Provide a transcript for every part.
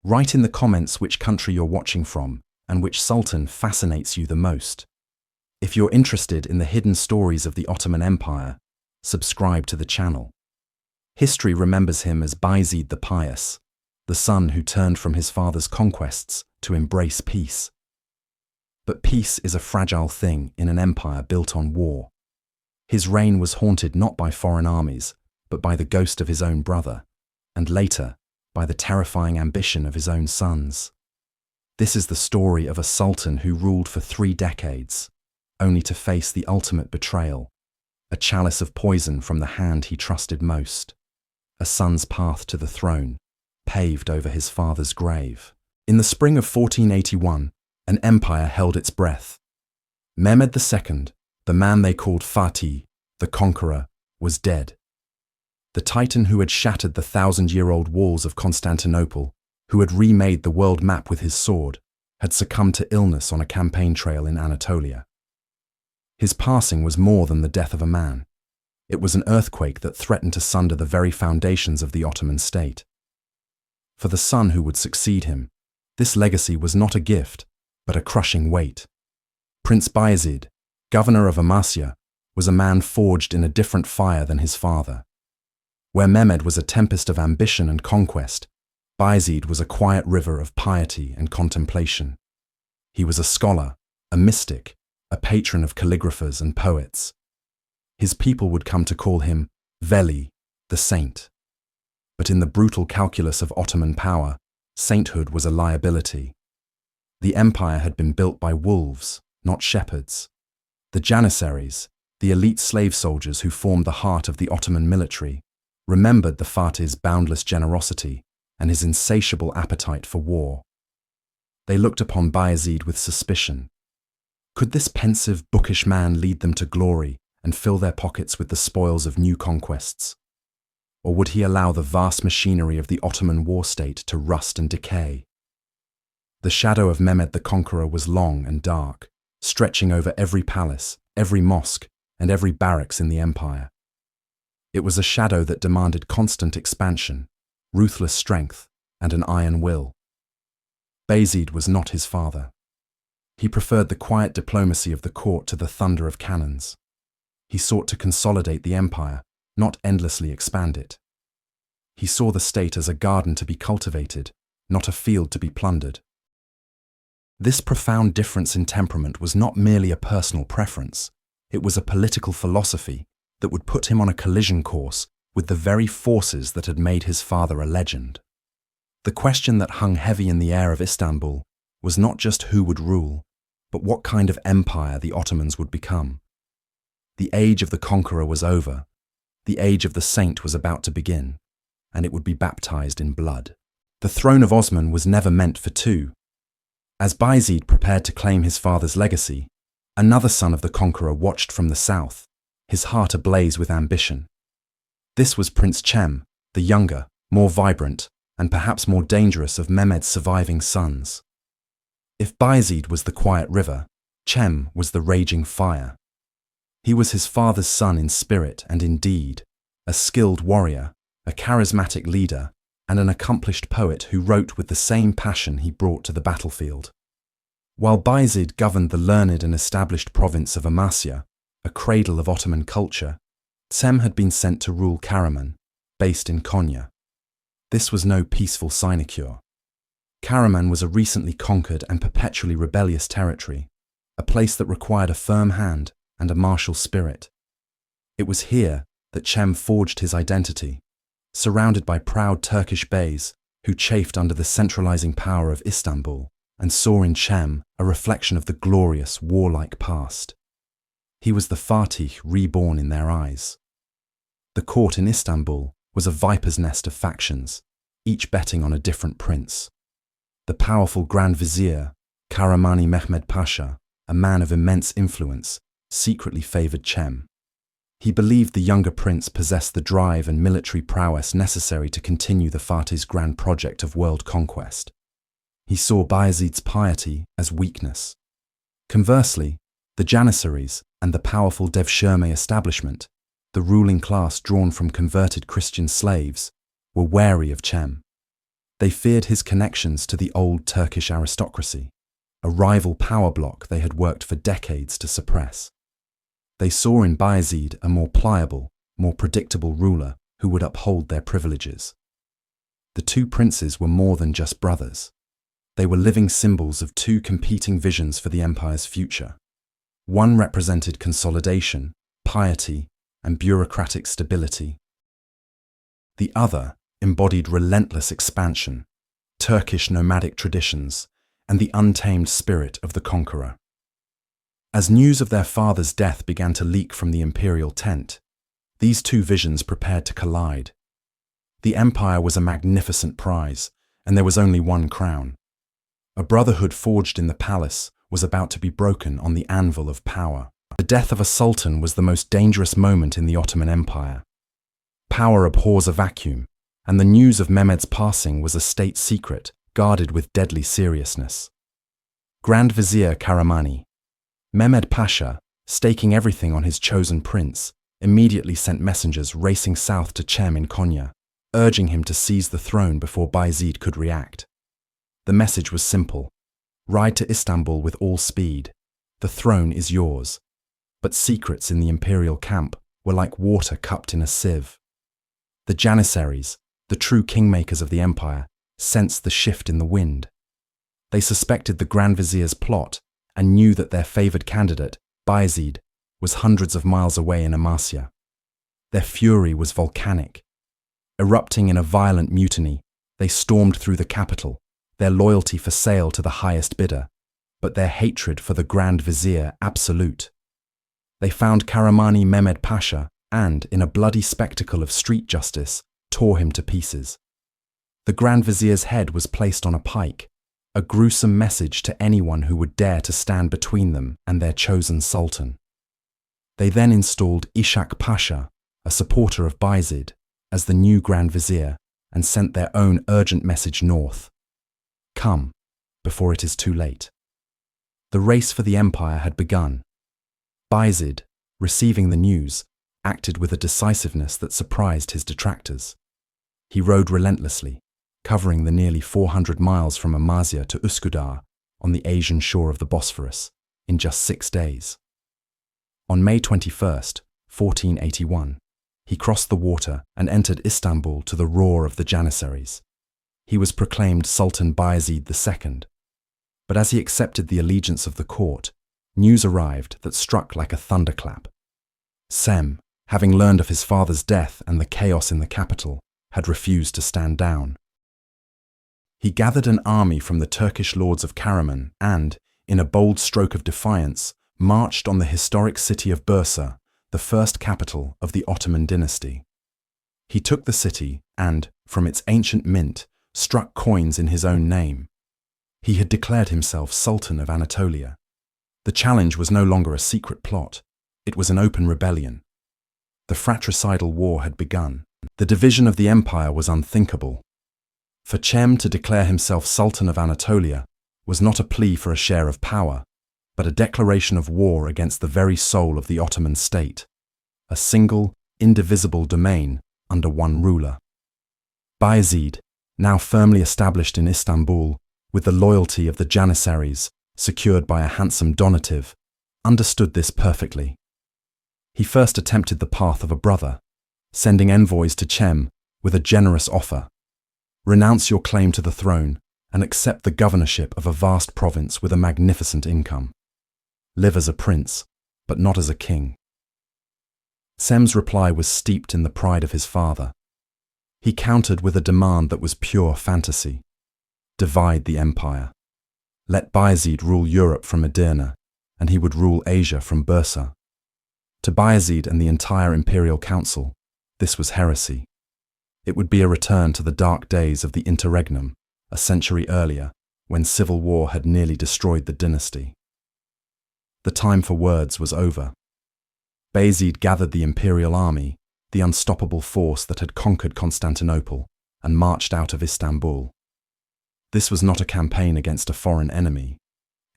Write in the comments which country you're watching from and which sultan fascinates you the most. If you're interested in the hidden stories of the Ottoman Empire, subscribe to the channel. History remembers him as Bayezid the Pious, the son who turned from his father's conquests to embrace peace. But peace is a fragile thing in an empire built on war. His reign was haunted not by foreign armies, but by the ghost of his own brother, and later, by the terrifying ambition of his own sons. This is the story of a sultan who ruled for 3 decades, only to face the ultimate betrayal, a chalice of poison from the hand he trusted most, a son's path to the throne, paved over his father's grave. In the spring of 1481, an empire held its breath. Mehmed II, the man they called Mehmed the Conqueror, was dead. The titan who had shattered the 1,000-year-old walls of Constantinople, who had remade the world map with his sword, had succumbed to illness on a campaign trail in Anatolia. His passing was more than the death of a man. It was an earthquake that threatened to sunder the very foundations of the Ottoman state. For the son who would succeed him, this legacy was not a gift, but a crushing weight. Prince Bayezid, governor of Amasya, was a man forged in a different fire than his father. Where Mehmed was a tempest of ambition and conquest, Bayezid was a quiet river of piety and contemplation. He was a scholar, a mystic, a patron of calligraphers and poets. His people would come to call him Veli, the saint. But in the brutal calculus of Ottoman power, sainthood was a liability. The empire had been built by wolves, not shepherds. The Janissaries, the elite slave soldiers who formed the heart of the Ottoman military, remembered the Fatih's boundless generosity and his insatiable appetite for war. They looked upon Bayezid with suspicion. Could this pensive, bookish man lead them to glory and fill their pockets with the spoils of new conquests? Or would he allow the vast machinery of the Ottoman war state to rust and decay? The shadow of Mehmed the Conqueror was long and dark, stretching over every palace, every mosque, and every barracks in the empire. It was a shadow that demanded constant expansion, ruthless strength, and an iron will. Bayezid was not his father. He preferred the quiet diplomacy of the court to the thunder of cannons. He sought to consolidate the empire, not endlessly expand it. He saw the state as a garden to be cultivated, not a field to be plundered. This profound difference in temperament was not merely a personal preference, it was a political philosophy that would put him on a collision course with the very forces that had made his father a legend. The question that hung heavy in the air of Istanbul was not just who would rule, but what kind of empire the Ottomans would become. The age of the conqueror was over, the age of the saint was about to begin, and it would be baptized in blood. The throne of Osman was never meant for two. As Bayezid prepared to claim his father's legacy, another son of the conqueror watched from the south, his heart ablaze with ambition. This was Prince Cem, the younger, more vibrant, and perhaps more dangerous of Mehmed's surviving sons. If Bayezid was the quiet river, Cem was the raging fire. He was his father's son in spirit and in deed, a skilled warrior, a charismatic leader, and an accomplished poet who wrote with the same passion he brought to the battlefield. While Bayezid governed the learned and established province of Amasya, a cradle of Ottoman culture, Cem had been sent to rule Karaman, based in Konya. This was no peaceful sinecure. Karaman was a recently conquered and perpetually rebellious territory, a place that required a firm hand and a martial spirit. It was here that Cem forged his identity, surrounded by proud Turkish beys who chafed under the centralizing power of Istanbul and saw in Cem a reflection of the glorious, warlike past. He was the Fatih reborn in their eyes. The court in Istanbul was a viper's nest of factions, each betting on a different prince. The powerful Grand Vizier, Karamani Mehmed Pasha, a man of immense influence, secretly favoured Cem. He believed the younger prince possessed the drive and military prowess necessary to continue the Fatih's grand project of world conquest. He saw Bayezid's piety as weakness. Conversely, the Janissaries and the powerful Devshirme establishment, the ruling class drawn from converted Christian slaves, were wary of Cem. They feared his connections to the old Turkish aristocracy, a rival power bloc they had worked for decades to suppress. They saw in Bayezid a more pliable, more predictable ruler who would uphold their privileges. The two princes were more than just brothers. They were living symbols of two competing visions for the empire's future. One represented consolidation, piety, and bureaucratic stability. The other embodied relentless expansion, Turkish nomadic traditions, and the untamed spirit of the conqueror. As news of their father's death began to leak from the imperial tent, these two visions prepared to collide. The empire was a magnificent prize, and there was only one crown. A brotherhood forged in the palace was about to be broken on the anvil of power. The death of a sultan was the most dangerous moment in the Ottoman Empire. Power abhors a vacuum, and the news of Mehmed's passing was a state secret, guarded with deadly seriousness. Grand Vizier Karamani, Mehmed Pasha, staking everything on his chosen prince, immediately sent messengers racing south to Cem in Konya, urging him to seize the throne before Bayezid could react. The message was simple: ride to Istanbul with all speed. The throne is yours. But secrets in the imperial camp were like water cupped in a sieve. The Janissaries, the true kingmakers of the empire, sensed the shift in the wind. They suspected the Grand Vizier's plot and knew that their favored candidate, Bayezid, was hundreds of miles away in Amasya. Their fury was volcanic. Erupting in a violent mutiny, they stormed through the capital, their loyalty for sale to the highest bidder, but their hatred for the Grand Vizier absolute. They found Karamani Mehmed Pasha and, in a bloody spectacle of street justice, tore him to pieces. The Grand Vizier's head was placed on a pike, a gruesome message to anyone who would dare to stand between them and their chosen sultan. They then installed Ishak Pasha, a supporter of Bayezid, as the new Grand Vizier and sent their own urgent message north. Come, before it is too late. The race for the empire had begun. Bayezid, receiving the news, acted with a decisiveness that surprised his detractors. He rode relentlessly, covering the nearly 400 miles from Amasya to Üsküdar on the Asian shore of the Bosphorus in just 6 days. On May 21st, 1481, he crossed the water and entered Istanbul to the roar of the Janissaries. He was proclaimed Sultan Bayezid II. But as he accepted the allegiance of the court, news arrived that struck like a thunderclap. Cem, having learned of his father's death and the chaos in the capital, had refused to stand down. He gathered an army from the Turkish lords of Karaman and, in a bold stroke of defiance, marched on the historic city of Bursa, the first capital of the Ottoman dynasty. He took the city and, from its ancient mint, struck coins in his own name. He had declared himself Sultan of Anatolia. The challenge was no longer a secret plot. It was an open rebellion. The fratricidal war had begun. The division of the empire was unthinkable. For Cem to declare himself Sultan of Anatolia was not a plea for a share of power, but a declaration of war against the very soul of the Ottoman state, a single, indivisible domain under one ruler. Bayezid, now firmly established in Istanbul, with the loyalty of the Janissaries, secured by a handsome donative, understood this perfectly. He first attempted the path of a brother, sending envoys to Cem with a generous offer: renounce your claim to the throne and accept the governorship of a vast province with a magnificent income. Live as a prince, but not as a king. Cem's reply was steeped in the pride of his father. He countered with a demand that was pure fantasy: divide the empire. Let Bayezid rule Europe from Edirne, and he would rule Asia from Bursa. To Bayezid and the entire imperial council, this was heresy. It would be a return to the dark days of the interregnum, a century earlier, when civil war had nearly destroyed the dynasty. The time for words was over. Bayezid gathered the imperial army, the unstoppable force that had conquered Constantinople, and marched out of Istanbul. This was not a campaign against a foreign enemy.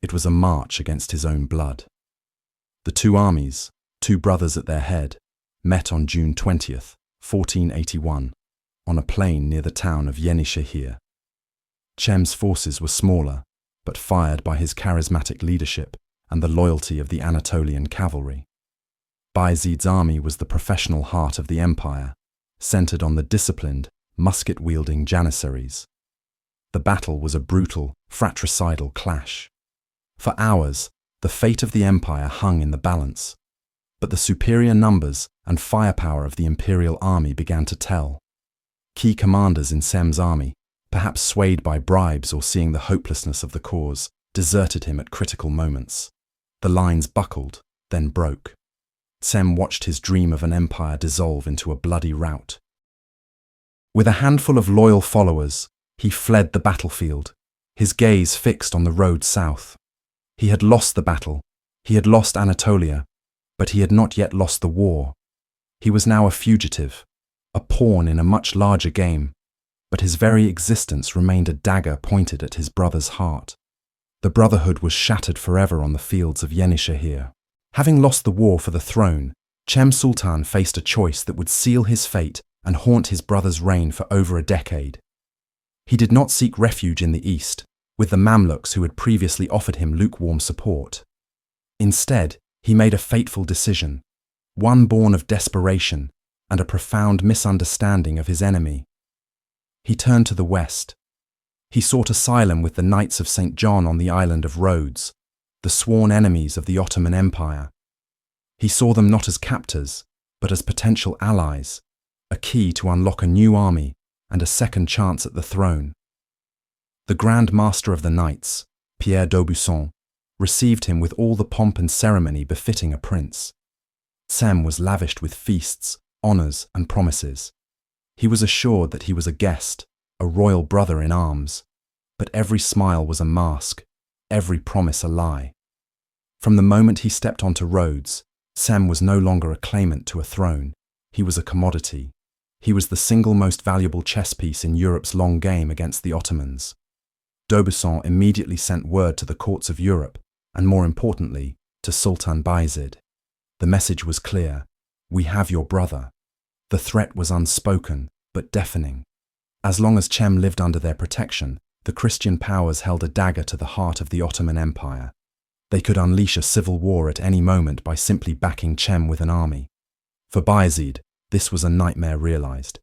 It was a march against his own blood. The two armies, two brothers at their head, met on June 20th, 1481, on a plain near the town of Yenişehir. Chem's forces were smaller, but fired by his charismatic leadership and the loyalty of the Anatolian cavalry. Bayezid's army was the professional heart of the empire, centered on the disciplined, musket-wielding Janissaries. The battle was a brutal, fratricidal clash. For hours, the fate of the empire hung in the balance, but the superior numbers and firepower of the imperial army began to tell. Key commanders in Sem's army, perhaps swayed by bribes or seeing the hopelessness of the cause, deserted him at critical moments. The lines buckled, then broke. Sem watched his dream of an empire dissolve into a bloody rout. With a handful of loyal followers, he fled the battlefield, his gaze fixed on the road south. He had lost the battle, he had lost Anatolia, but he had not yet lost the war. He was now a fugitive, a pawn in a much larger game, but his very existence remained a dagger pointed at his brother's heart. The brotherhood was shattered forever on the fields of Janissaries. Having lost the war for the throne, Cem Sultan faced a choice that would seal his fate and haunt his brother's reign for over a decade. He did not seek refuge in the east, with the Mamluks who had previously offered him lukewarm support. Instead, he made a fateful decision, one born of desperation and a profound misunderstanding of his enemy. He turned to the west. He sought asylum with the Knights of St. John on the island of Rhodes, the sworn enemies of the Ottoman Empire. He saw them not as captors, but as potential allies, a key to unlock a new army and a second chance at the throne. The Grand Master of the Knights, Pierre d'Aubusson, received him with all the pomp and ceremony befitting a prince. Sem was lavished with feasts, honours and promises. He was assured that he was a guest, a royal brother in arms, but every smile was a mask, every promise a lie. From the moment he stepped onto Rhodes, Sem was no longer a claimant to a throne, he was a commodity. He was the single most valuable chess piece in Europe's long game against the Ottomans. D'Aubusson immediately sent word to the courts of Europe, and more importantly, to Sultan Bayezid. The message was clear: we have your brother. The threat was unspoken, but deafening. As long as Cem lived under their protection, the Christian powers held a dagger to the heart of the Ottoman Empire. They could unleash a civil war at any moment by simply backing Cem with an army. For Bayezid, this was a nightmare realized.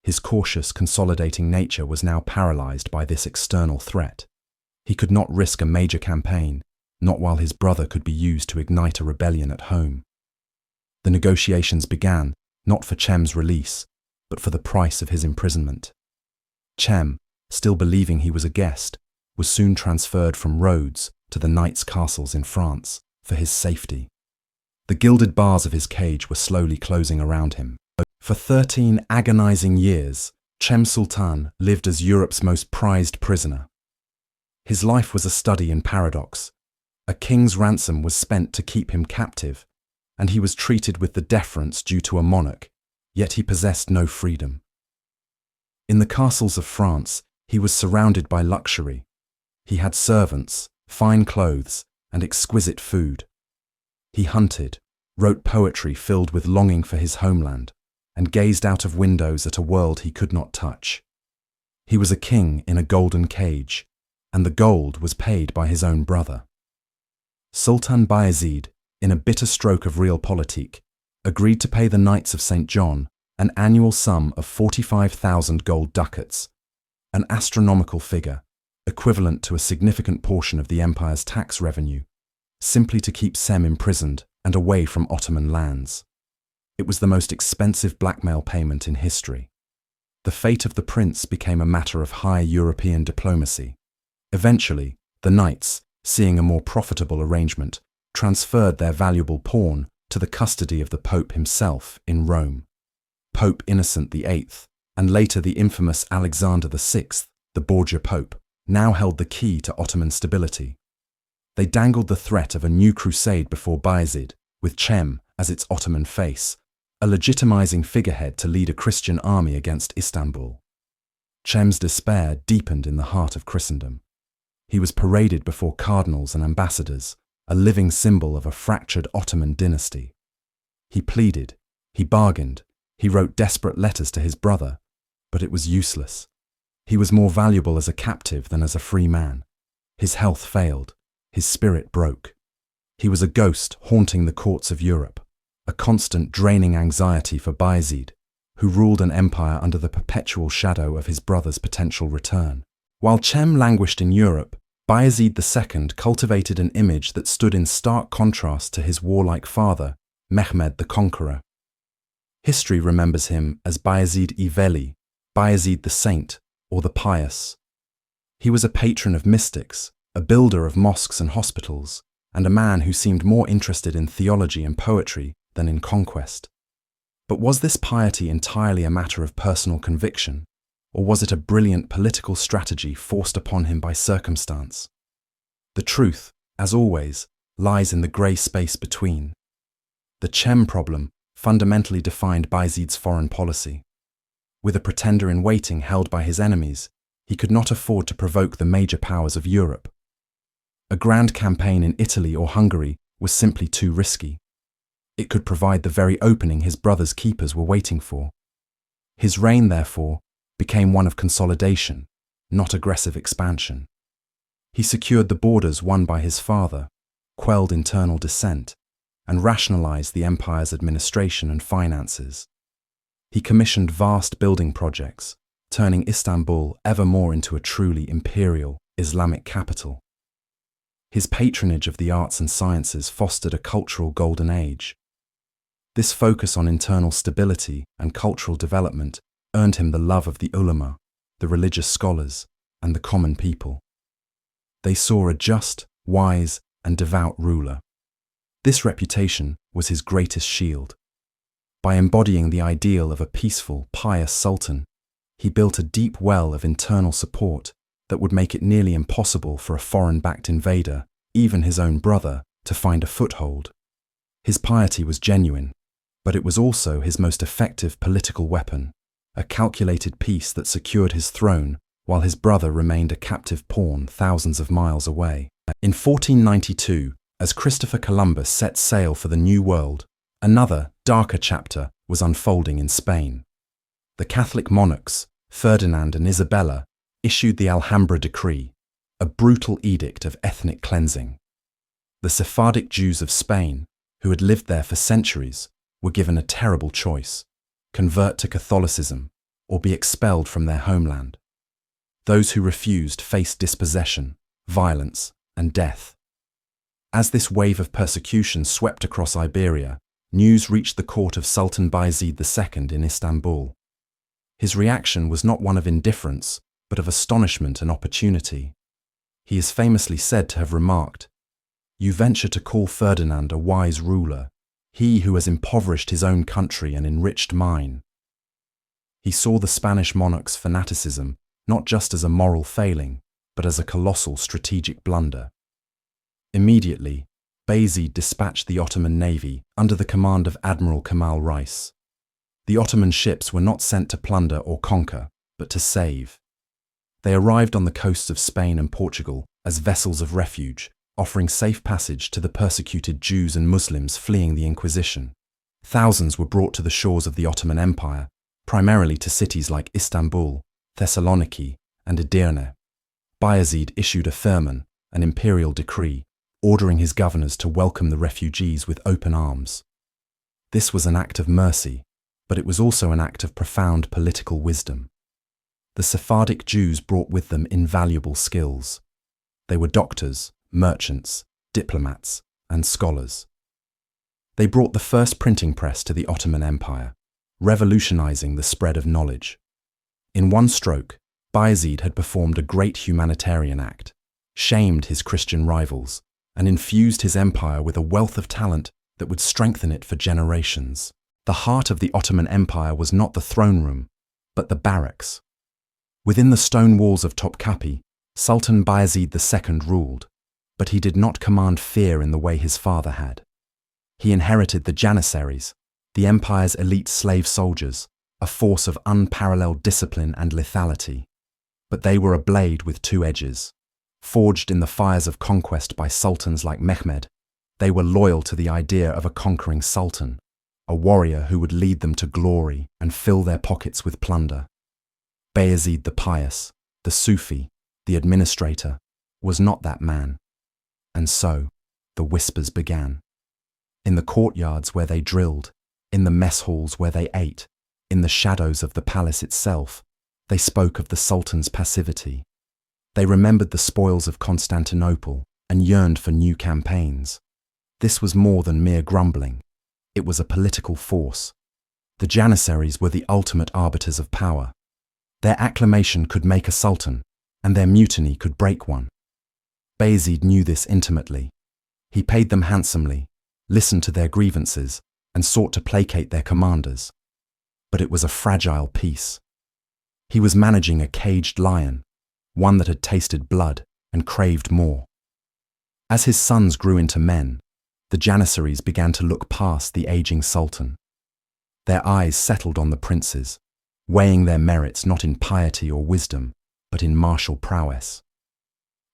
His cautious, consolidating nature was now paralyzed by this external threat. He could not risk a major campaign, not while his brother could be used to ignite a rebellion at home. The negotiations began, not for Cem's release, but for the price of his imprisonment. Cem, still believing he was a guest, was soon transferred from Rhodes to the knights' castles in France for his safety. The gilded bars of his cage were slowly closing around him. For 13 agonizing years, Cem Sultan lived as Europe's most prized prisoner. His life was a study in paradox. A king's ransom was spent to keep him captive, and he was treated with the deference due to a monarch, yet he possessed no freedom. In the castles of France, he was surrounded by luxury. He had servants, fine clothes, and exquisite food. He hunted, wrote poetry filled with longing for his homeland, and gazed out of windows at a world he could not touch. He was a king in a golden cage, and the gold was paid by his own brother. Sultan Bayezid, in a bitter stroke of realpolitik, agreed to pay the Knights of St. John an annual sum of 45,000 gold ducats, an astronomical figure, equivalent to a significant portion of the empire's tax revenue, simply to keep Sem imprisoned and away from Ottoman lands. It was the most expensive blackmail payment in history. The fate of the prince became a matter of high European diplomacy. Eventually, the knights, seeing a more profitable arrangement, transferred their valuable pawn to the custody of the Pope himself in Rome. Pope Innocent VIII, and later the infamous Alexander VI, the Borgia Pope, now held the key to Ottoman stability. They dangled the threat of a new crusade before Bayezid, with Cem as its Ottoman face, a legitimizing figurehead to lead a Christian army against Istanbul. Cem's despair deepened in the heart of Christendom. He was paraded before cardinals and ambassadors, a living symbol of a fractured Ottoman dynasty. He pleaded, he bargained, he wrote desperate letters to his brother, but it was useless. He was more valuable as a captive than as a free man. His health failed. His spirit broke. He was a ghost haunting the courts of Europe, a constant draining anxiety for Bayezid, who ruled an empire under the perpetual shadow of his brother's potential return. While Cem languished in Europe, Bayezid II cultivated an image that stood in stark contrast to his warlike father, Mehmed the Conqueror. History remembers him as Bayezid I Veli, Bayezid the Saint, or the Pious. He was a patron of mystics, a builder of mosques and hospitals, and a man who seemed more interested in theology and poetry than in conquest. But was this piety entirely a matter of personal conviction, or was it a brilliant political strategy forced upon him by circumstance? The truth, as always, lies in the grey space between. The Cem problem fundamentally defined Bayezid's foreign policy. With a pretender in waiting held by his enemies, he could not afford to provoke the major powers of Europe. A grand campaign in Italy or Hungary was simply too risky. It could provide the very opening his brother's keepers were waiting for. His reign, therefore, became one of consolidation, not aggressive expansion. He secured the borders won by his father, quelled internal dissent, and rationalized the empire's administration and finances. He commissioned vast building projects, turning Istanbul ever more into a truly imperial Islamic capital. His patronage of the arts and sciences fostered a cultural golden age. This focus on internal stability and cultural development earned him the love of the ulama, the religious scholars, and the common people. They saw a just, wise, and devout ruler. This reputation was his greatest shield. By embodying the ideal of a peaceful, pious sultan, he built a deep well of internal support that would make it nearly impossible for a foreign-backed invader, even his own brother, to find a foothold. His piety was genuine, but it was also his most effective political weapon, a calculated peace that secured his throne while his brother remained a captive pawn thousands of miles away. In 1492, as Christopher Columbus set sail for the New World, another, darker chapter was unfolding in Spain. The Catholic monarchs, Ferdinand and Isabella, issued the Alhambra Decree, a brutal edict of ethnic cleansing. The Sephardic Jews of Spain, who had lived there for centuries, were given a terrible choice: convert to Catholicism or be expelled from their homeland. Those who refused faced dispossession, violence, and death. As this wave of persecution swept across Iberia, news reached the court of Sultan Bayezid II in Istanbul. His reaction was not one of indifference, but of astonishment and opportunity. He is famously said to have remarked, "You venture to call Ferdinand a wise ruler, he who has impoverished his own country and enriched mine." He saw the Spanish monarch's fanaticism not just as a moral failing, but as a colossal strategic blunder. Immediately, Bayezid dispatched the Ottoman navy under the command of Admiral Kemal Reis. The Ottoman ships were not sent to plunder or conquer, but to save. They arrived on the coasts of Spain and Portugal as vessels of refuge, offering safe passage to the persecuted Jews and Muslims fleeing the Inquisition. Thousands were brought to the shores of the Ottoman Empire, primarily to cities like Istanbul, Thessaloniki, and Edirne. Bayezid issued a firman, an imperial decree, ordering his governors to welcome the refugees with open arms. This was an act of mercy, but it was also an act of profound political wisdom. The Sephardic Jews brought with them invaluable skills. They were doctors, merchants, diplomats, and scholars. They brought the first printing press to the Ottoman Empire, revolutionizing the spread of knowledge. In one stroke, Bayezid had performed a great humanitarian act, shamed his Christian rivals, and infused his empire with a wealth of talent that would strengthen it for generations. The heart of the Ottoman Empire was not the throne room, but the barracks. Within the stone walls of Topkapi, Sultan Bayezid II ruled, but he did not command fear in the way his father had. He inherited the Janissaries, the empire's elite slave soldiers, a force of unparalleled discipline and lethality. But they were a blade with two edges. Forged in the fires of conquest by sultans like Mehmed, they were loyal to the idea of a conquering sultan, a warrior who would lead them to glory and fill their pockets with plunder. Bayezid the Pious, the Sufi, the administrator, was not that man. And so, the whispers began. In the courtyards where they drilled, in the mess halls where they ate, in the shadows of the palace itself, they spoke of the Sultan's passivity. They remembered the spoils of Constantinople and yearned for new campaigns. This was more than mere grumbling. It was a political force. The Janissaries were the ultimate arbiters of power. Their acclamation could make a sultan, and their mutiny could break one. Bayezid knew this intimately. He paid them handsomely, listened to their grievances, and sought to placate their commanders. But it was a fragile peace. He was managing a caged lion, one that had tasted blood and craved more. As his sons grew into men, the Janissaries began to look past the aging sultan. Their eyes settled on the princes, weighing their merits not in piety or wisdom, but in martial prowess.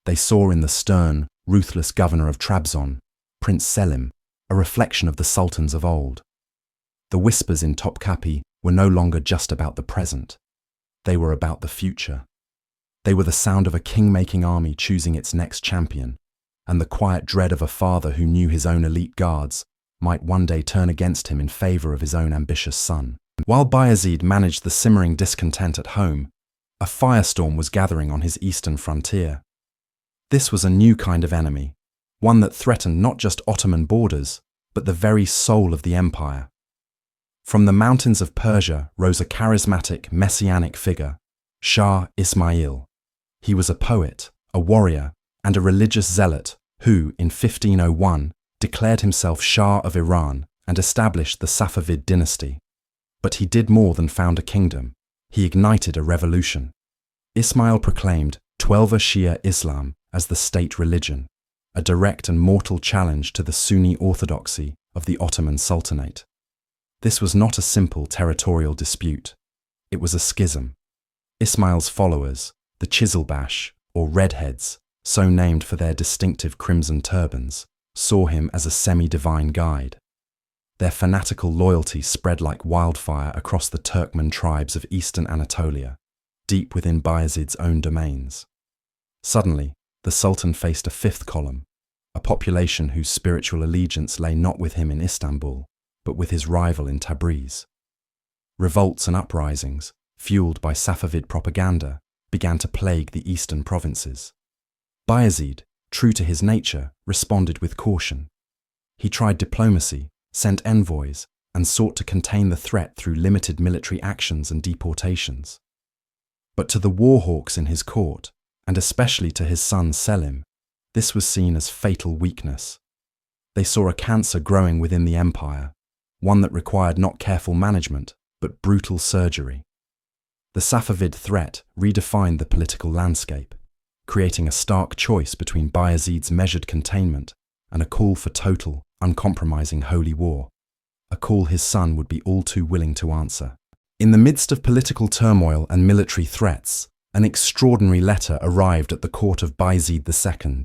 They saw in the stern, ruthless governor of Trabzon, Prince Selim, a reflection of the sultans of old. The whispers in Topkapi were no longer just about the present. They were about the future. They were the sound of a king-making army choosing its next champion, and the quiet dread of a father who knew his own elite guards might one day turn against him in favor of his own ambitious son. While Bayezid managed the simmering discontent at home, a firestorm was gathering on his eastern frontier. This was a new kind of enemy, one that threatened not just Ottoman borders, but the very soul of the empire. From the mountains of Persia rose a charismatic, messianic figure, Shah Ismail. He was a poet, a warrior, and a religious zealot who, in 1501, declared himself Shah of Iran and established the Safavid dynasty. But he did more than found a kingdom. He ignited a revolution. Ismail proclaimed Twelver Shia Islam as the state religion, a direct and mortal challenge to the Sunni orthodoxy of the Ottoman Sultanate. This was not a simple territorial dispute. It was a schism. Ismail's followers, the Chiselbash, or Redheads, so named for their distinctive crimson turbans, saw him as a semi-divine guide. Their fanatical loyalty spread like wildfire across the Turkmen tribes of eastern Anatolia, deep within Bayezid's own domains. Suddenly, the Sultan faced a fifth column, a population whose spiritual allegiance lay not with him in Istanbul, but with his rival in Tabriz. Revolts and uprisings, fueled by Safavid propaganda, began to plague the eastern provinces. Bayezid, true to his nature, responded with caution. He tried diplomacy, sent envoys, and sought to contain the threat through limited military actions and deportations. But to the warhawks in his court, and especially to his son Selim, this was seen as fatal weakness. They saw a cancer growing within the empire, one that required not careful management, but brutal surgery. The Safavid threat redefined the political landscape, creating a stark choice between Bayezid's measured containment and a call for total, uncompromising holy war, a call his son would be all too willing to answer. In the midst of political turmoil and military threats, an extraordinary letter arrived at the court of Bayezid II.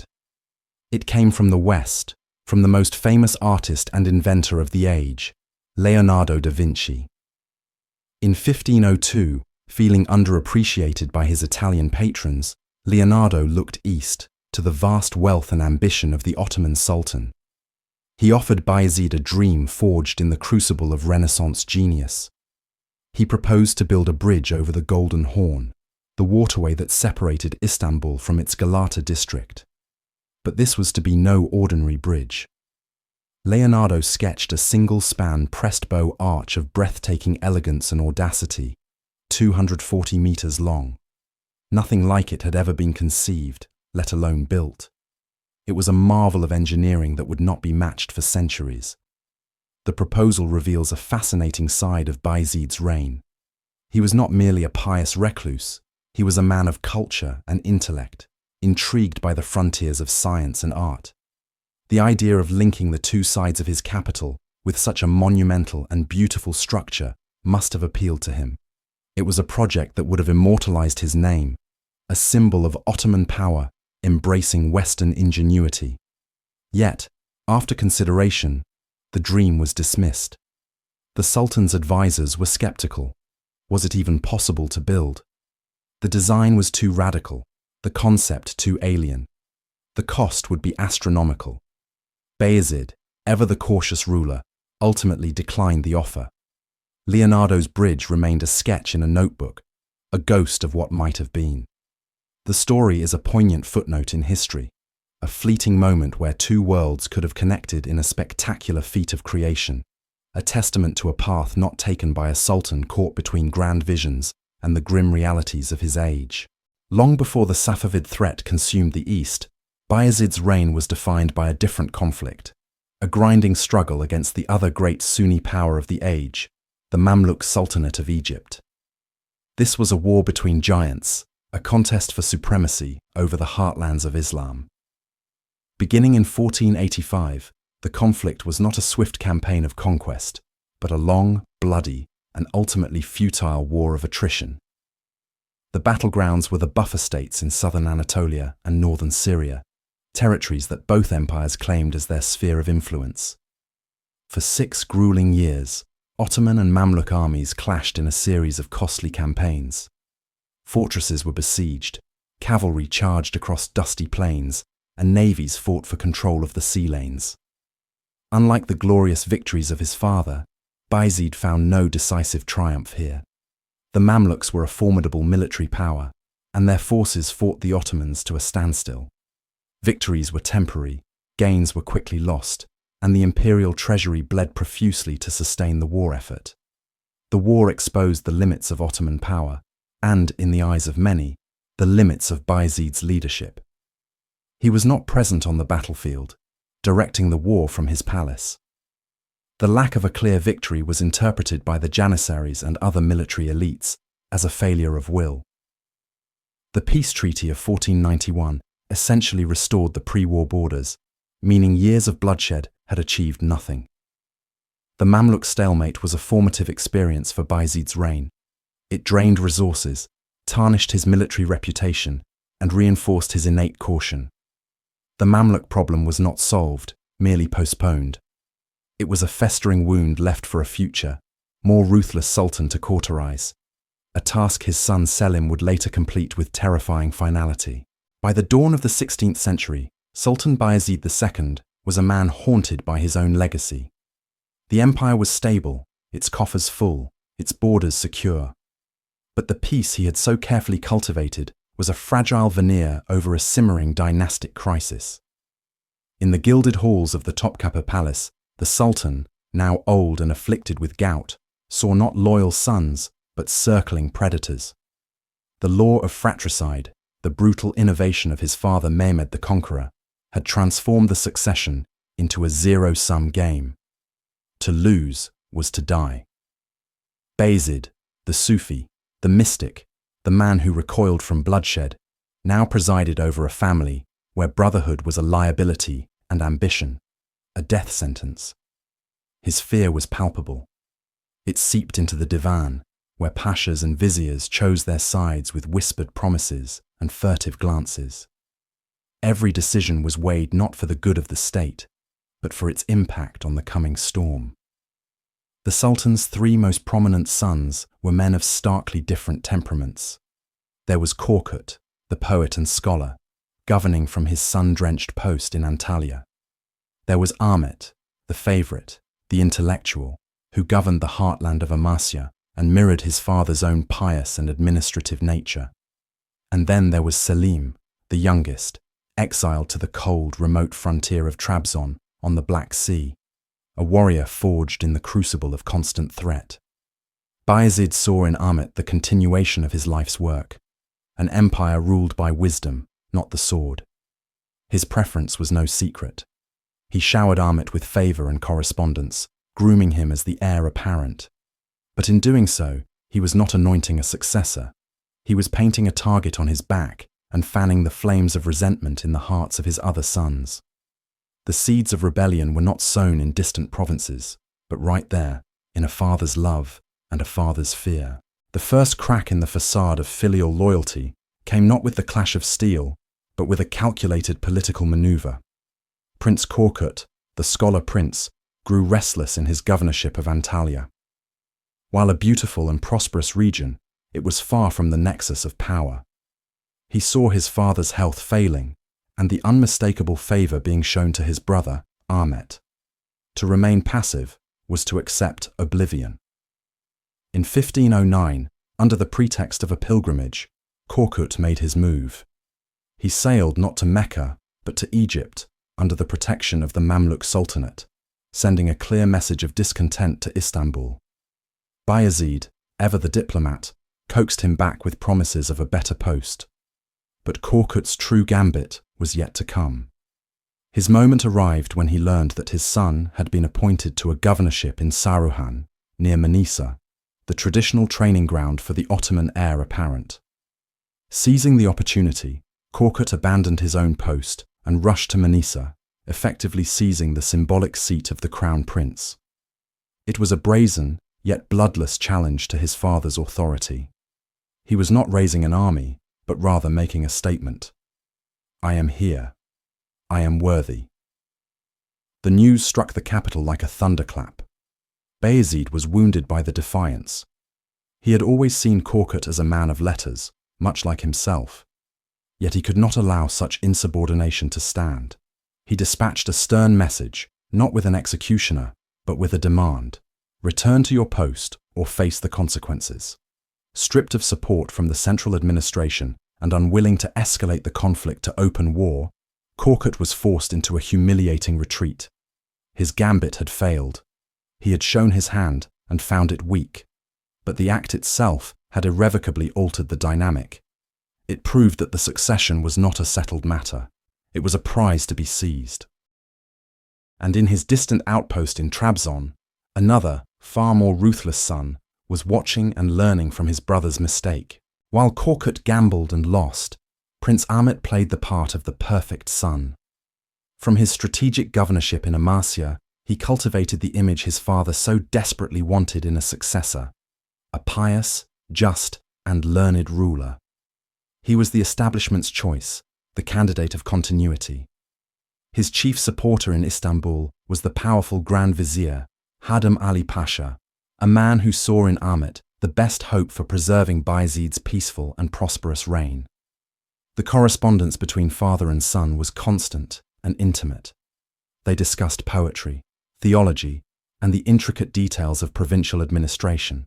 It came from the West, from the most famous artist and inventor of the age, Leonardo da Vinci. In 1502, feeling underappreciated by his Italian patrons, Leonardo looked east to the vast wealth and ambition of the Ottoman Sultan. He offered Bayezid a dream forged in the crucible of Renaissance genius. He proposed to build a bridge over the Golden Horn, the waterway that separated Istanbul from its Galata district. But this was to be no ordinary bridge. Leonardo sketched a single-span pressed-bow arch of breathtaking elegance and audacity, 240 meters long. Nothing like it had ever been conceived, let alone built. It was a marvel of engineering that would not be matched for centuries. The proposal reveals a fascinating side of Bayezid's reign. He was not merely a pious recluse, he was a man of culture and intellect, intrigued by the frontiers of science and art. The idea of linking the two sides of his capital with such a monumental and beautiful structure must have appealed to him. It was a project that would have immortalized his name, a symbol of Ottoman power embracing Western ingenuity. Yet, after consideration, the dream was dismissed. The Sultan's advisors were skeptical. Was it even possible to build? The design was too radical, the concept too alien. The cost would be astronomical. Bayezid, ever the cautious ruler, ultimately declined the offer. Leonardo's bridge remained a sketch in a notebook, a ghost of what might have been. The story is a poignant footnote in history, a fleeting moment where two worlds could have connected in a spectacular feat of creation, a testament to a path not taken by a sultan caught between grand visions and the grim realities of his age. Long before the Safavid threat consumed the East, Bayezid's reign was defined by a different conflict, a grinding struggle against the other great Sunni power of the age, the Mamluk Sultanate of Egypt. This was a war between giants, a contest for supremacy over the heartlands of Islam. Beginning in 1485, the conflict was not a swift campaign of conquest, but a long, bloody, and ultimately futile war of attrition. The battlegrounds were the buffer states in southern Anatolia and northern Syria, territories that both empires claimed as their sphere of influence. For 6 grueling years, Ottoman and Mamluk armies clashed in a series of costly campaigns. Fortresses were besieged, cavalry charged across dusty plains, and navies fought for control of the sea lanes. Unlike the glorious victories of his father, Bayezid found no decisive triumph here. The Mamluks were a formidable military power, and their forces fought the Ottomans to a standstill. Victories were temporary, gains were quickly lost, and the imperial treasury bled profusely to sustain the war effort. The war exposed the limits of Ottoman power, and, in the eyes of many, the limits of Bayezid's leadership. He was not present on the battlefield, directing the war from his palace. The lack of a clear victory was interpreted by the Janissaries and other military elites as a failure of will. The peace treaty of 1491 essentially restored the pre-war borders, meaning years of bloodshed had achieved nothing. The Mamluk stalemate was a formative experience for Bayezid's reign. It drained resources, tarnished his military reputation, and reinforced his innate caution. The Mamluk problem was not solved, merely postponed. It was a festering wound left for a future, more ruthless sultan to cauterize, a task his son Selim would later complete with terrifying finality. By the dawn of the 16th century, Sultan Bayezid II was a man haunted by his own legacy. The empire was stable, its coffers full, its borders secure. But the peace he had so carefully cultivated was a fragile veneer over a simmering dynastic crisis. In the gilded halls of the Topkapi Palace, the Sultan, now old and afflicted with gout, saw not loyal sons, but circling predators. The law of fratricide, the brutal innovation of his father Mehmed the Conqueror, had transformed the succession into a zero-sum game. To lose was to die. Bayezid, the Sufi, the mystic, the man who recoiled from bloodshed, now presided over a family where brotherhood was a liability and ambition, a death sentence. His fear was palpable. It seeped into the divan, where pashas and viziers chose their sides with whispered promises and furtive glances. Every decision was weighed not for the good of the state, but for its impact on the coming storm. The Sultan's 3 most prominent sons were men of starkly different temperaments. There was Korkut, the poet and scholar, governing from his sun-drenched post in Antalya. There was Ahmet, the favourite, the intellectual, who governed the heartland of Amasya and mirrored his father's own pious and administrative nature. And then there was Selim, the youngest, exiled to the cold, remote frontier of Trabzon on the Black Sea, a warrior forged in the crucible of constant threat. Bayezid saw in Ahmet the continuation of his life's work, an empire ruled by wisdom, not the sword. His preference was no secret. He showered Ahmet with favour and correspondence, grooming him as the heir apparent. But in doing so, he was not anointing a successor. He was painting a target on his back and fanning the flames of resentment in the hearts of his other sons. The seeds of rebellion were not sown in distant provinces, but right there, in a father's love and a father's fear. The first crack in the facade of filial loyalty came not with the clash of steel, but with a calculated political maneuver. Prince Korkut, the scholar prince, grew restless in his governorship of Antalya. While a beautiful and prosperous region, it was far from the nexus of power. He saw his father's health failing, and the unmistakable favor being shown to his brother, Ahmet. To remain passive was to accept oblivion. In 1509, under the pretext of a pilgrimage, Korkut made his move. He sailed not to Mecca, but to Egypt, under the protection of the Mamluk Sultanate, sending a clear message of discontent to Istanbul. Bayezid, ever the diplomat, coaxed him back with promises of a better post. But Korkut's true gambit was yet to come. His moment arrived when he learned that his son had been appointed to a governorship in Saruhan, near Manisa, the traditional training ground for the Ottoman heir apparent. Seizing the opportunity, Korkut abandoned his own post and rushed to Manisa, effectively seizing the symbolic seat of the crown prince. It was a brazen, yet bloodless challenge to his father's authority. He was not raising an army, but rather making a statement. I am here. I am worthy. The news struck the capital like a thunderclap. Bayezid was wounded by the defiance. He had always seen Korkut as a man of letters, much like himself. Yet he could not allow such insubordination to stand. He dispatched a stern message, not with an executioner, but with a demand. Return to your post or face the consequences. Stripped of support from the central administration and unwilling to escalate the conflict to open war, Korkut was forced into a humiliating retreat. His gambit had failed. He had shown his hand and found it weak, but the act itself had irrevocably altered the dynamic. It proved that the succession was not a settled matter. It was a prize to be seized. And in his distant outpost in Trabzon, another, far more ruthless son was watching and learning from his brother's mistake. While Korkut gambled and lost, Prince Ahmet played the part of the perfect son. From his strategic governorship in Amasya, he cultivated the image his father so desperately wanted in a successor, a pious, just, and learned ruler. He was the establishment's choice, the candidate of continuity. His chief supporter in Istanbul was the powerful Grand Vizier, Hadam Ali Pasha, a man who saw in Ahmet the best hope for preserving Bayezid's peaceful and prosperous reign. The correspondence between father and son was constant and intimate. They discussed poetry, theology, and the intricate details of provincial administration.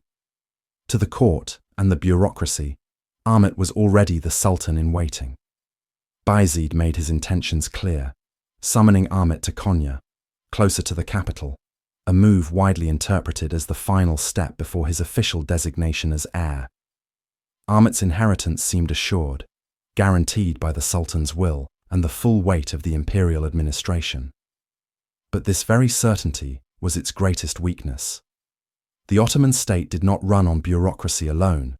To the court and the bureaucracy, Ahmet was already the Sultan in waiting. Bayezid made his intentions clear, summoning Ahmet to Konya, closer to the capital, a move widely interpreted as the final step before his official designation as heir. Ahmet's inheritance seemed assured, guaranteed by the Sultan's will and the full weight of the imperial administration. But this very certainty was its greatest weakness. The Ottoman state did not run on bureaucracy alone.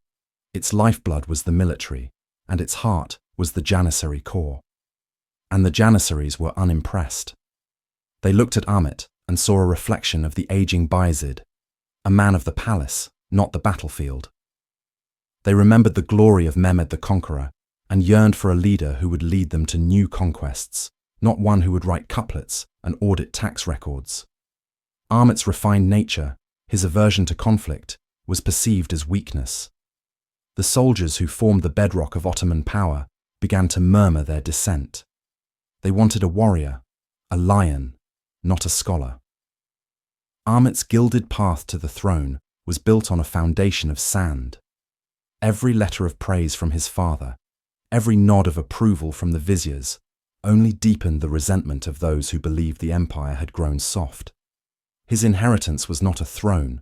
Its lifeblood was the military, and its heart was the Janissary corps. And the Janissaries were unimpressed. They looked at Ahmet and saw a reflection of the aging Bayezid, a man of the palace, not the battlefield. They remembered the glory of Mehmed the Conqueror and yearned for a leader who would lead them to new conquests, not one who would write couplets and audit tax records. Ahmet's refined nature, his aversion to conflict, was perceived as weakness. The soldiers who formed the bedrock of Ottoman power began to murmur their dissent. They wanted a warrior, a lion, not a scholar. Ahmet's gilded path to the throne was built on a foundation of sand. Every letter of praise from his father, every nod of approval from the viziers, only deepened the resentment of those who believed the empire had grown soft. His inheritance was not a throne,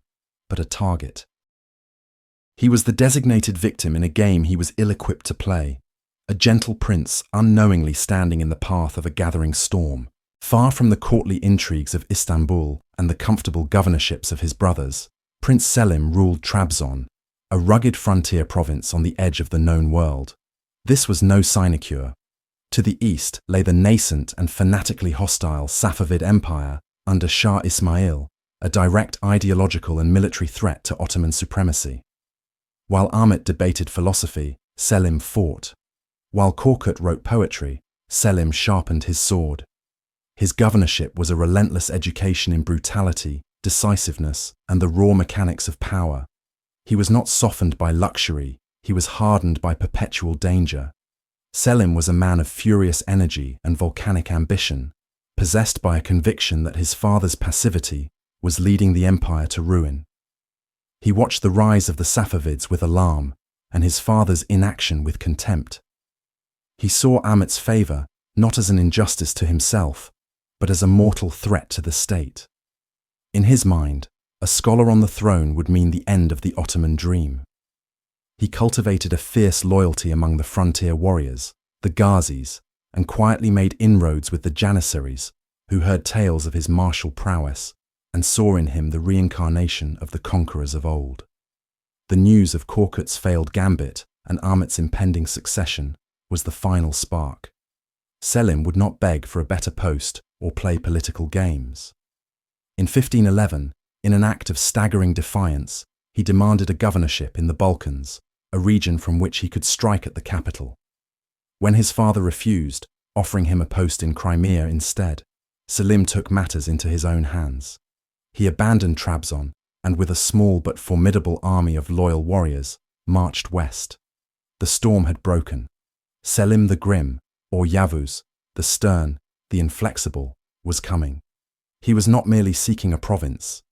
but a target. He was the designated victim in a game he was ill-equipped to play, a gentle prince unknowingly standing in the path of a gathering storm. Far from the courtly intrigues of Istanbul and the comfortable governorships of his brothers, Prince Selim ruled Trabzon, a rugged frontier province on the edge of the known world. This was no sinecure. To the east lay the nascent and fanatically hostile Safavid Empire under Shah Ismail, a direct ideological and military threat to Ottoman supremacy. While Ahmet debated philosophy, Selim fought. While Korkut wrote poetry, Selim sharpened his sword. His governorship was a relentless education in brutality, decisiveness, and the raw mechanics of power. He was not softened by luxury, he was hardened by perpetual danger. Selim was a man of furious energy and volcanic ambition, possessed by a conviction that his father's passivity was leading the empire to ruin. He watched the rise of the Safavids with alarm and his father's inaction with contempt. He saw Ahmet's favor not as an injustice to himself, but as a mortal threat to the state. In his mind, a scholar on the throne would mean the end of the Ottoman dream. He cultivated a fierce loyalty among the frontier warriors, the Ghazis, and quietly made inroads with the Janissaries, who heard tales of his martial prowess and saw in him the reincarnation of the conquerors of old. The news of Korkut's failed gambit and Ahmet's impending succession was the final spark. Selim would not beg for a better post or play political games. In 1511, in an act of staggering defiance, he demanded a governorship in the Balkans, a region from which he could strike at the capital. When his father refused, offering him a post in Crimea instead, Selim took matters into his own hands. He abandoned Trabzon and, with a small but formidable army of loyal warriors, marched west. The storm had broken. Selim the Grim, or Yavuz, the stern, the inflexible, was coming. He was not merely seeking a province.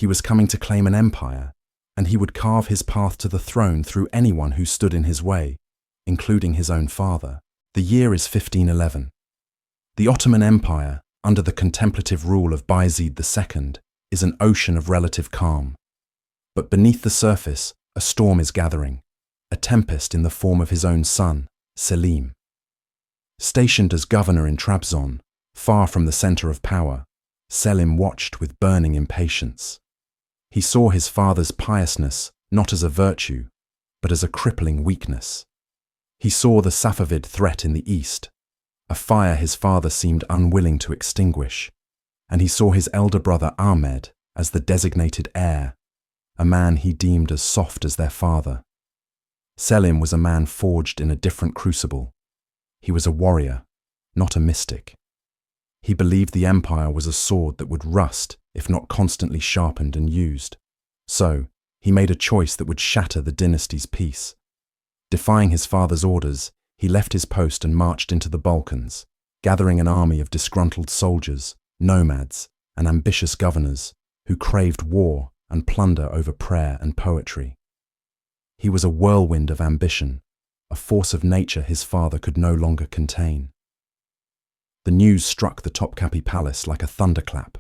He was coming to claim an empire, and he would carve his path to the throne through anyone who stood in his way, including his own father. The year is 1511. The Ottoman Empire, under the contemplative rule of Bayezid II, is an ocean of relative calm. But beneath the surface, a storm is gathering, a tempest in the form of his own son, Selim. Stationed as governor in Trabzon, far from the center of power, Selim watched with burning impatience. He saw his father's piousness not as a virtue, but as a crippling weakness. He saw the Safavid threat in the east, a fire his father seemed unwilling to extinguish, and he saw his elder brother Ahmed as the designated heir, a man he deemed as soft as their father. Selim was a man forged in a different crucible. He was a warrior, not a mystic. He believed the empire was a sword that would rust if not constantly sharpened and used. So, he made a choice that would shatter the dynasty's peace. Defying his father's orders, he left his post and marched into the Balkans, gathering an army of disgruntled soldiers, nomads, and ambitious governors who craved war and plunder over prayer and poetry. He was a whirlwind of ambition, a force of nature his father could no longer contain. The news struck the Topkapi palace like a thunderclap.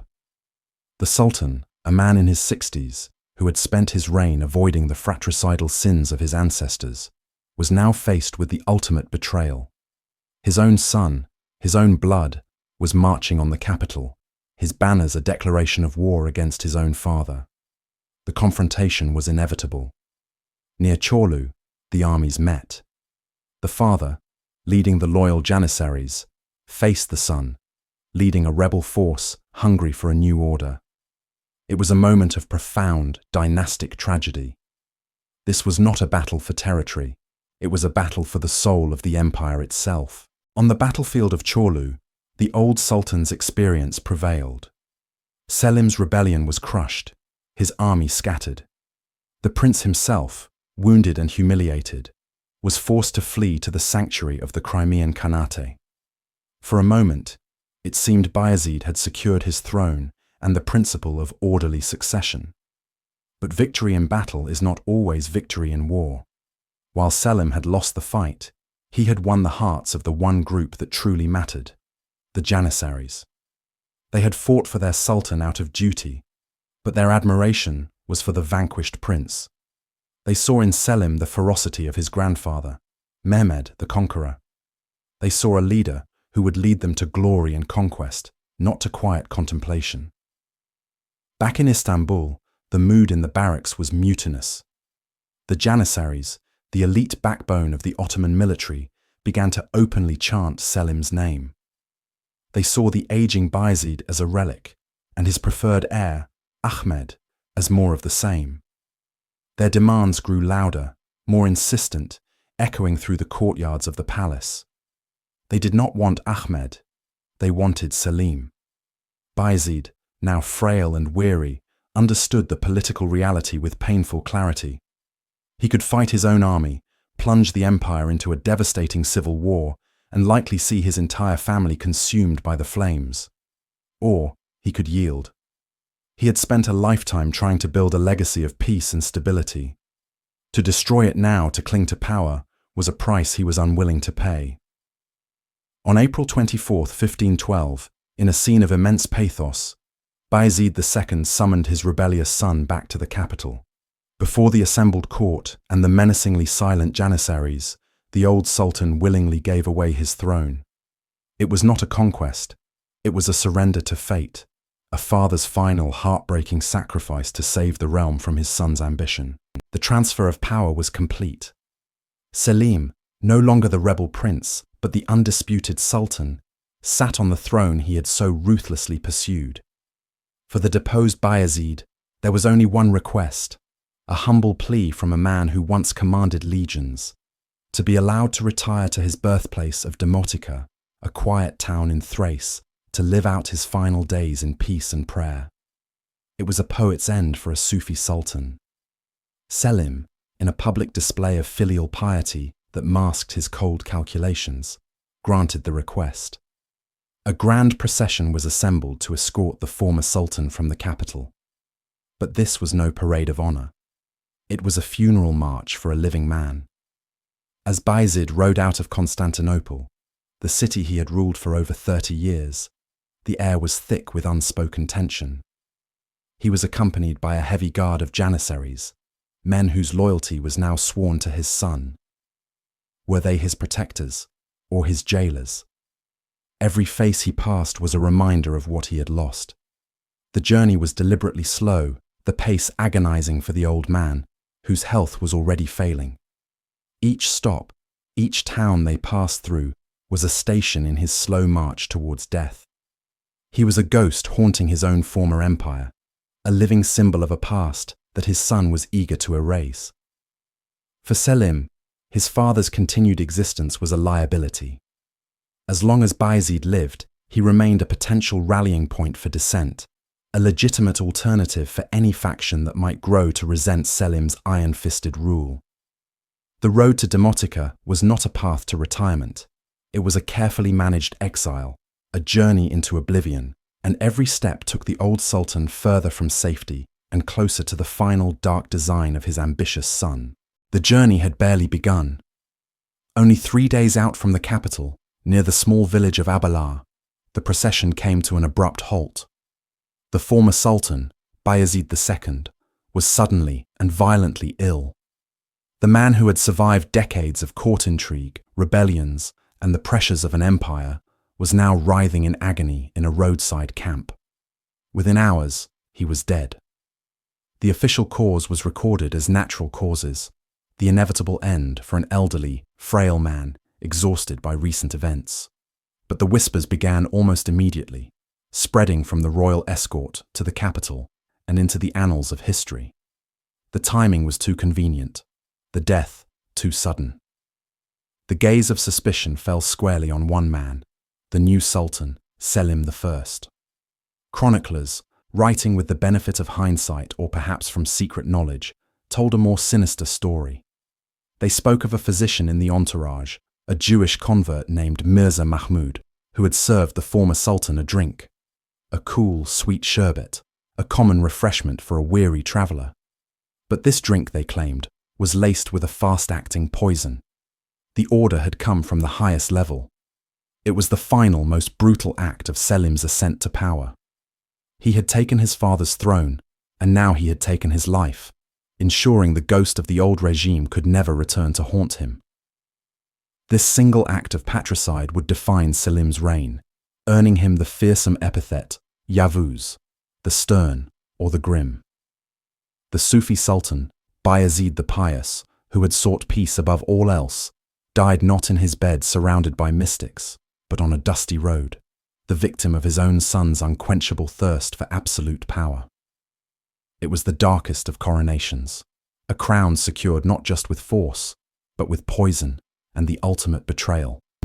The Sultan, a man in his 60s, who had spent his reign avoiding the fratricidal sins of his ancestors, was now faced with the ultimate betrayal. His own son, his own blood, was marching on the capital, his banners a declaration of war against his own father. The confrontation was inevitable. Near Chorlu, the armies met. The father, leading the loyal Janissaries, faced the son, leading a rebel force hungry for a new order. It was a moment of profound, dynastic tragedy. This was not a battle for territory. It was a battle for the soul of the empire itself. On the battlefield of Chorlu, the old sultan's experience prevailed. Selim's rebellion was crushed, his army scattered. The prince himself, wounded and humiliated, was forced to flee to the sanctuary of the Crimean Khanate. For a moment, it seemed Bayezid had secured his throne and the principle of orderly succession. But victory in battle is not always victory in war. While Selim had lost the fight, he had won the hearts of the one group that truly mattered, the Janissaries. They had fought for their sultan out of duty, but their admiration was for the vanquished prince. They saw in Selim the ferocity of his grandfather, Mehmed the Conqueror. They saw a leader who would lead them to glory and conquest, not to quiet contemplation. Back in Istanbul, the mood in the barracks was mutinous. The Janissaries, the elite backbone of the Ottoman military, began to openly chant Selim's name. They saw the aging Bayezid as a relic, and his preferred heir, Ahmed, as more of the same. Their demands grew louder, more insistent, echoing through the courtyards of the palace. They did not want Ahmed, they wanted Selim. Bayezid, now frail and weary, understood the political reality with painful clarity. He could fight his own army, plunge the empire into a devastating civil war, and likely see his entire family consumed by the flames. Or he could yield. He had spent a lifetime trying to build a legacy of peace and stability. To destroy it now, to cling to power, was a price he was unwilling to pay. On April 24, 1512, in a scene of immense pathos, Bayezid II summoned his rebellious son back to the capital. Before the assembled court and the menacingly silent Janissaries, the old sultan willingly gave away his throne. It was not a conquest, it was a surrender to fate, a father's final heartbreaking sacrifice to save the realm from his son's ambition. The transfer of power was complete. Selim, no longer the rebel prince, but the undisputed sultan, sat on the throne he had so ruthlessly pursued. For the deposed Bayezid, there was only one request, a humble plea from a man who once commanded legions, to be allowed to retire to his birthplace of Demotica, a quiet town in Thrace, to live out his final days in peace and prayer. It was a poet's end for a Sufi sultan. Selim, in a public display of filial piety that masked his cold calculations, granted the request. A grand procession was assembled to escort the former sultan from the capital. But this was no parade of honor. It was a funeral march for a living man. As Bayezid rode out of Constantinople, the city he had ruled for over 30 years, the air was thick with unspoken tension. He was accompanied by a heavy guard of Janissaries, men whose loyalty was now sworn to his son. Were they his protectors or his jailers? Every face he passed was a reminder of what he had lost. The journey was deliberately slow, the pace agonizing for the old man, whose health was already failing. Each stop, each town they passed through, was a station in his slow march towards death. He was a ghost haunting his own former empire, a living symbol of a past that his son was eager to erase. For Selim, his father's continued existence was a liability. As long as Bayezid lived, he remained a potential rallying point for dissent, a legitimate alternative for any faction that might grow to resent Selim's iron-fisted rule. The road to Demotica was not a path to retirement. It was a carefully managed exile, a journey into oblivion, and every step took the old sultan further from safety and closer to the final dark design of his ambitious son. The journey had barely begun. Only 3 days out from the capital, near the small village of Abalar, the procession came to an abrupt halt. The former sultan, Bayezid II, was suddenly and violently ill. The man who had survived decades of court intrigue, rebellions, and the pressures of an empire was now writhing in agony in a roadside camp. Within hours, he was dead. The official cause was recorded as natural causes, the inevitable end for an elderly, frail man exhausted by recent events. But the whispers began almost immediately, spreading from the royal escort to the capital and into the annals of history. The timing was too convenient, the death too sudden. The gaze of suspicion fell squarely on one man, the new sultan, Selim I. Chroniclers, writing with the benefit of hindsight or perhaps from secret knowledge, told a more sinister story. They spoke of a physician in the entourage, a Jewish convert named Mirza Mahmud, who had served the former sultan a drink, a cool, sweet sherbet, a common refreshment for a weary traveller. But this drink, they claimed, was laced with a fast-acting poison. The order had come from the highest level. It was the final, most brutal act of Selim's ascent to power. He had taken his father's throne, and now he had taken his life, ensuring the ghost of the old regime could never return to haunt him. This single act of patricide would define Selim's reign, earning him the fearsome epithet Yavuz, the stern or the grim. The Sufi sultan, Bayezid the Pious, who had sought peace above all else, died not in his bed surrounded by mystics, but on a dusty road, the victim of his own son's unquenchable thirst for absolute power. It was the darkest of coronations, a crown secured not just with force, but with poison and the ultimate betrayal.